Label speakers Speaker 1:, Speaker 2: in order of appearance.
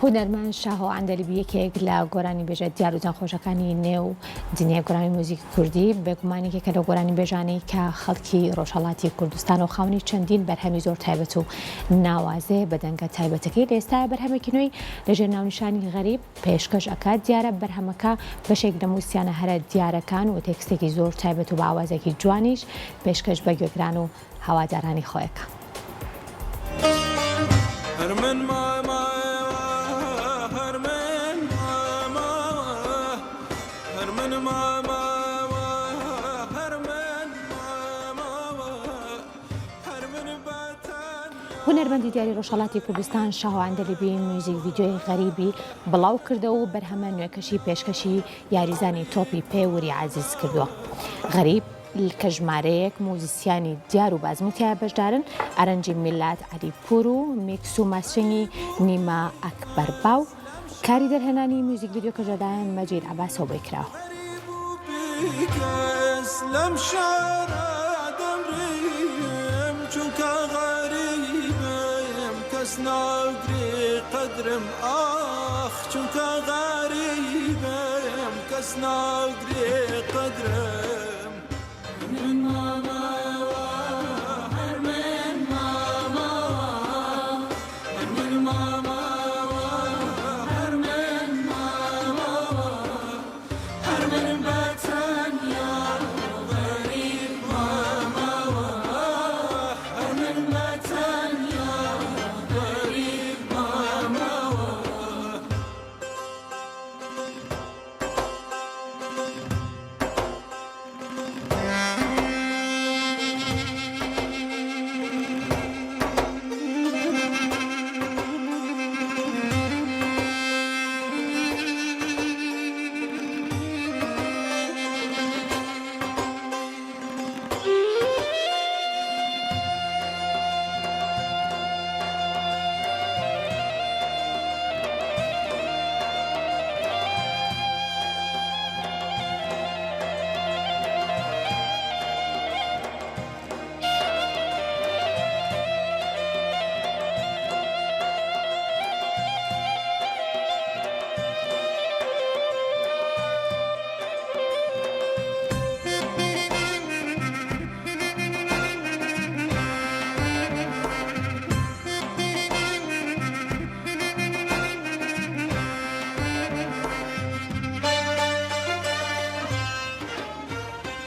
Speaker 1: هونەرمەند شاهۆ عەندەلیبی یەکێک لە گۆرانی بێژە دیار و جانخۆشەکانی نێو دنیای گۆرانی موزیکی کوردی بێگومانێکێکە لە گۆرانی بێژانەی کە خەڵکی ڕۆژهەڵاتی کوردستان و خاوەنی چەندین بەرهەمی زۆر تایبەت و ناوازێ بە دەنگە تایبەتەکەی لە ئێستا بەرهەمێکی نوێی لەژێر ناونیشانی غەریب پێشکەش ئەکات. دیارە بەرهەمەکە بەشێک لە موسیانە هەرە دیارەکان و تێکستێکی زۆر تایبەت و بە ئاوازێکی جوانیش پێشکەش بە گوێگران و هەوادارانی خۆیەکە. هونەرمەندی دیاری ڕۆژهەڵاتی کوردستان شاهۆ عەندەلیبی میوزیک ڤیدیۆی غەریبی بڵاو کردەوە و بەرهەمە نوێکەشی پێشکەشی یاریزانی تۆپی پێ وری عەزیز کردووە. غەریب کە ژمارەیەک موزیسیانی دیار و بازموتیایە بەشدارن، ئەرەنجی میلاد عەلیپور و میکس و ماسرینگی نیمە ئەکبەرباو، کاری دەرهێنانی میوزیک ڤیدیۆ کەژەدایان مەجید عەباسەوە بۆی کراوە.
Speaker 2: ناگری قدرم آخ چونکە غەریبم کەس ناگری قدرم من ماما